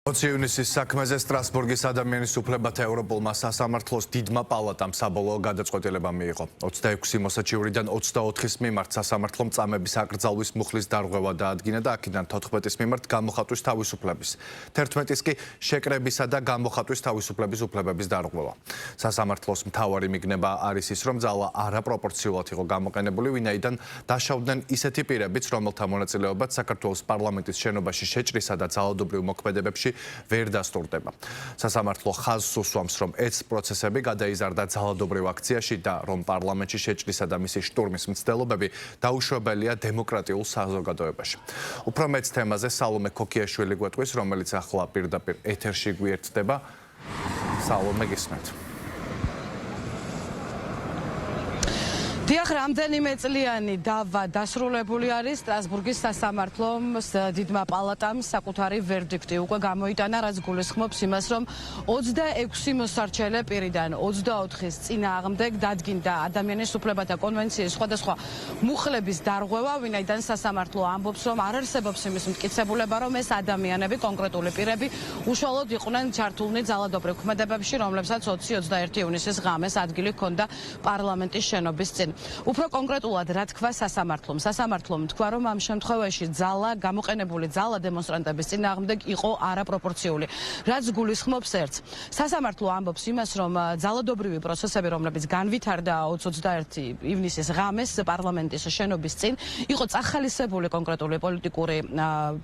ივნისის საქმეზე სტრასბურგის ადამიანის უფლებათა ევროპულმა სასამართლოს დიდმა პალატამ საბოლოო გადაწყვეტილება მიიღო. 26 მოსაჩივრიდან 24-ის მიმართ სასამართლომ წამების აკრძალვის მუხლის დარღვევა დაადგინა და აქედან 14-ის მიმართ გამოხატვის თავისუფლების, 11-ის კი შეკრებისა და გამოხატვის თავისუფლების უფლებების დარღვევა. სასამართლოს მთავარი მიგნება არის ის, რომ ძალა არაპროპორციულად იყო გამოყენებული, ვინაიდან დაშავდნენ ისეთი პირებიც, რომელთა მონაწილეობაც საქართველოს პარლამენტის შენობაში შეჭრისა და ძალადობრივ მოქმედებებში ვერ დასტურდება. სასამართლო ხაზს უსვამს, რომ ეს პროცესები გადაიზარდა ძალადობრივ აქციაში და რომ პარლამენტში შეჭრისა და მისი შტურმის მცდელობები დაუშვებელია დემოკრატიულ საზოგადოებაში. უფრო მეც თემაზე სალომე ქოქიაშვილი გვეტყვის, რომელიც ახლა პირდაპირ ეთერში გვიერთდება. სალომე, გისმენთ. დიახ, რამდენიმე წლიანი დავა დასრულებული არის სტრასბურგის სასამართლოს დიდმა პალატამ საკუთარი ვერდიქტი უკვე გამოიტანა, რაც გულისხმობს იმას, რომ 26 მოსარჩელე პირიდან 24-ის წინააღმდეგ დადგინდა ადამიანის უფლებათა კონვენციის სხვადასხვა მუხლების დარღვევა, ვინაიდან სასამართლო ამბობს, რომ არ არსებობს იმის მტკიცებულება, რომ ეს ადამიანები, კონკრეტული პირები, უშუალოდ იყვნენ ჩართულნი ძალადობრივ ქმედებებში, რომლებსაც 20-21 ივნისის ღამეს ადგილი ჰქონდა პარლამენტის შენობის წინ. Უფრო კონკრეტულად რა თქვა სასამართლომ? სასამართლომ თქვა, რომ ამ შემთხვევაში გამოყენებული ძალა დემონსტრანტების წინააღმდეგ იყო არაპროპორციული. რაც გულისხმობს ერთს. სასამართლო ამბობს იმას, რომ ძალადობრივი პროცესები, რომლებიც განვითარდა 20-21 ივნისის ღამეს პარლამენტის შენობის წინ, იყო წახალისებული კონკრეტული პოლიტიკური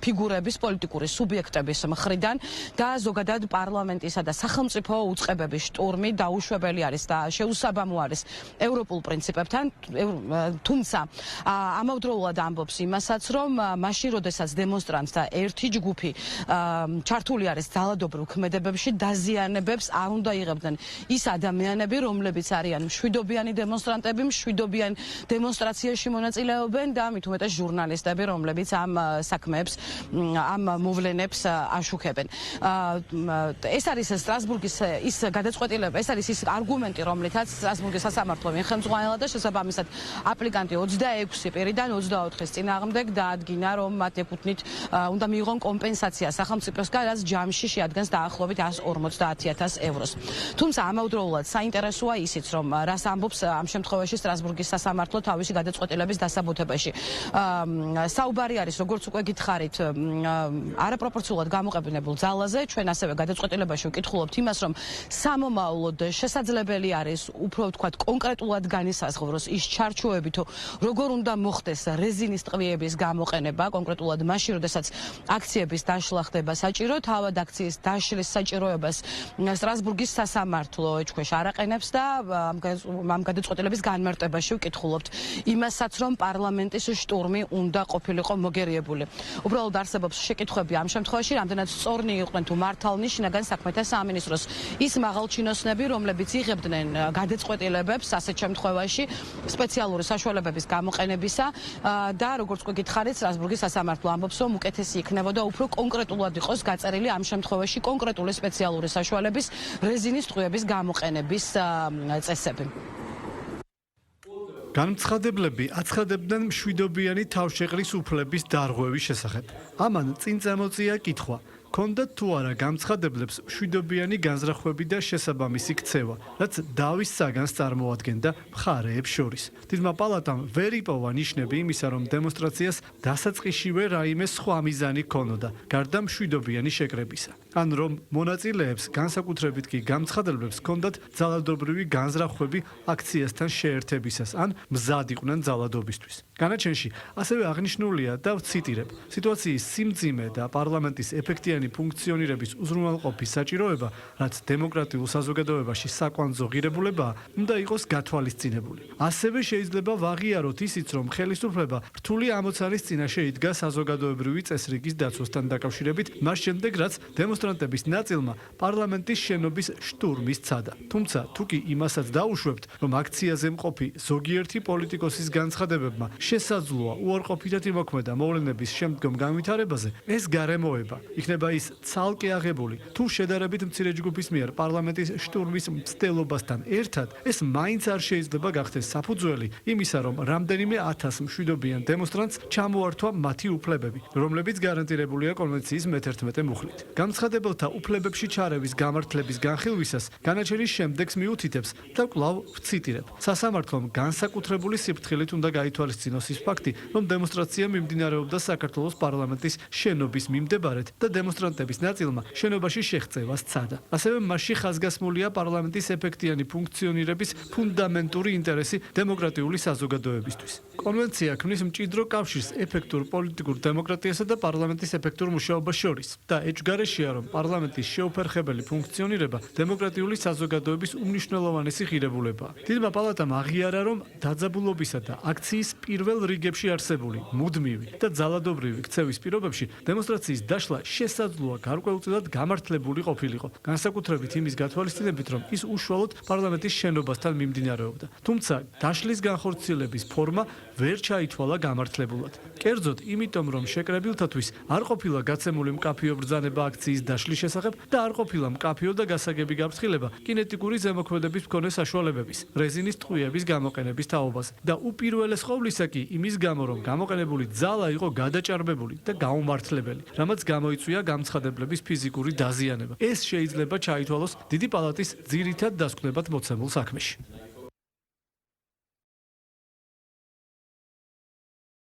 ფიგურების, პოლიტიკური სუბიექტების მხრიდან და ზოგადად პარლამენტისა და სახელმწიფო უწყებების შტურმი დაუშვებელი არის და შეუსაბამო არის ევროპულ პრინციპებთან. თუმცა ამავდროულად ამბობს იმასაც, რომ მაშინ როდესაც დემონსტრანტთა ერთი ჯგუფი ჩართული არის ძალადობრივ ქმედებებში, დაზიანებებს არ უნდა იღებდნენ ის ადამიანები, რომლებიც არიან მშვიდობიანი დემონსტრანტები, მშვიდობიან დემონსტრაციაში მონაწილეობენ და მით უმეტეს ჟურნალისტები, რომლებიც ამ საქმეებს, ამ მოვლენებს აშუქებენ. ეს არის სტრასბურგის ის გადაწყვეტილება, ეს არის ის არგუმენტი, რომლითაც სტრასბურგის სასამართლო ხელმძღვანელა და შესაბამისად აპლიკანტი 26 პირიდან 24-ის წინააღმდეგ დაადგინა, რომ მათ ეკუთვნით უნდა მიიღონ კომპენსაცია სახელმწიფოსგან, რაც ჯამში შეადგენს დაახლოებით 150.000 ევროს. თუმცა ამავდროულად საინტერესოა ისიც, რომ რას ამბობს ამ შემთხვევაში სტრასბურგის სასამართლო თავისი გადაწყვეტილების დასაბუთებაში. საუბარი არის, როგორც უკვე გითხარით, არაპროპორციულად გამოყენებულ ძალაზე. ჩვენ ასევე გადაწყვეტილებაში ვკითხულობთ იმას, რომ სამომავლოდ შესაძლებელი არის უფრო ვთქვათ კონკრეტულად განისაზღვროს ის ჩარჩოები, თუ როგორ უნდა მოხდეს რეზინის ტყვიების გამოყენება, კონკრეტულად მაშინ, როდესაც აქციების დაშლა ხდება საჭირო, თავად აქციის დაშლის საჭიროებას სტრასბურგის სასამართლო ეჭქვეშ არაყენებს და ამ გადაწყვეტილების განმარტებაში ვკითხულობთ იმასაც, რომ პარლამენტის შტურმი უნდა ყოფილიყო მოგერიებული. უბრალოდ არსებობს შეკითხვები ამ შემთხვევაში, რამდენად სწორნი იყვნენ თუ მართალნი შინაგან საქმეთა სამინისტროს ის მაღალჩინოსნები, რომლებიც იღებდნენ გადაწყვეტილებებს ასეთ შემთხვევაში სპეციალური საშუალებების გამოყენებისა და როგორც უკვე გითხარით, სტრასბურგის სასამართლო ამბობს, რომ უკეთესი იქნებოდა უფრო კონკრეტულად იყოს გაწერილი ამ შემთხვევაში კონკრეტული სპეციალური საშუალების რეზინის ტყვიების გამოყენების წესები. განმცხადებლები აცხადებდნენ მშვიდობიანი თავშეყრის უფლების დარღვევის შესახებ. ამან წინ წამოწია კითხვა. Კონდათ თუ არა გამცხადებლებს მშვიდობიანი განზრახვები და შესაბამისი ქცევა, რაც დავის საგანს წარმოადგენდა მხარეებს შორის. დიდმა პალატამ ვერ იპოვა ნიშნები იმისა, რომ დემონსტრაციას დასაწყისშივე რაიმე სხვა მიზანი ჰქონოდა, გარდა მშვიდობიანი შეკრებისა. ან რომ მონაწილეებს, განსაკუთრებით კი გამცხადებლებს ჰქონდათ ძალადობრივი განზრახვები აქციასთან შეერთებისას, ან მზად იყვნენ ძალადობისთვის. განაჩენში ასევე აღნიშნულია და ვციტირებ, სიტუაციის სიმძიმე და პარლამენტის ეფექტიანი ფუნქციონირების უზრუნველყოფის საჭიროება, რაც დემოკრატიულ საზოგადოებაში საკვანძო ღირებულებაა, უნდა იყოს გათვალისწინებული. ასევე შეიძლება ვაღიაროთ ისიც, რომ ხელისუფლება რთული ამოცანის წინაშე იდგა საზოგადოებრივი წესრიგის დაცვასთან დაკავშირებით, მას შემდეგ, რაც დემონსტრანტების ნაწილმა პარლამენტის შენობის შტურმის სცადა. თუმცა, თუ კი იმასაც დაუშვებთ, რომ აქციაზე მყოფი ზოგიერთი პოლიტიკოსის განცხადებებმა შესაძლოა უარყოფითად იმოქმედა მოვლენების შემდგომ განვითარებაზე, ეს გარემოება იქნება ის ცალკე აღებული თუ შედარებით მცირე ჯგუფის მიერ პარლამენტის შტურმის მცდელობასთან ერთად ეს მაინც არ შეიძლება გახდეს საფუძველი იმისა, რომ რამდენიმე 1000 მშვიდობიან დემონსტრანტს ჩამოართვა მათი უფლებები, რომლებიც გარანტირებულია კონვენციის მე-11 მუხლით. Განცხადებელთა უფლებებში ჩარევის გამართლების განხილვისას განაჩენის შემდეგს მიუთითებს და კვლავ ვციტირებ. სასამართლომ განსაკუთრებული სიფრთხილით უნდა გაითვალისწინოს ის ფაქტი, რომ დემონსტრაცია მიმდინარეობდა საქართველოს პარლამენტის შენობის მიმდებარედ და დემონსტრანტების ნაწილმა შენობაში შეღწევა სცადა. ასევე მასში ხაზგასმულია პარლამენტის ეფექტიანი ფუნქციონირების ფუნდამენტური ინტერესი დემოკრატიული საზოგადოებისთვის. კონვენცია ქმნის მჭიდრო კავშირს ეფექტურ პოლიტიკურ დემოკრატიასა და პარლამენტის ეფექტურ მუშაობას შორის და ეჭვგარეშეა, რომ პარლამენტის შეუფერხებელი ფუნქციონირება დემოკრატიული საზოგადოების უმნიშვნელოვანესი ღირებულებაა. დიდმა პალატამ აღიარა, რომ დაძაბულობისა და აქციის პირველ რიგებში არსებული მუდმივი და ძალადობრივი ქცევის პირობებში დემონსტრაციის დაშლა შესაძლოა გარკვეულწილად გამართლებული ყოფილიყო, განსაკუთრებით იმის გათვალისწინებით, რომ ის უშუალოდ პარლამენტის შენობასთან მიმდინარეობდა. თუმცა დაშლის განხორციელების ფორმა ვერ ჩაითვალა გამართლებულად. კერძოდ, იმიტომ რომ შეკრებილთათვის არ ყოფილა გაცემული მკაფიო ბრძანება აქციის დაშლის შესახებ და არ ყოფილა მკაფიო და გასაგები გაფრთხილება კინეტიკური ზემოქმედების მქონე საშუალებების, რეზინის ტყვიების გამოყენების თაობაზე და უპირველეს ყოვლისა კი იმის გამო, რომ გამოყენებული ძალა იყო გადაჭარბებული და გაუმართლებელი, რამაც გამოიწვია გამცხადებლების ფიზიკური დაზიანება. ეს შეიძლება ჩაითვალოს დიდი პალატის ძირითად დასკვნებად მოცემულ საქმეში.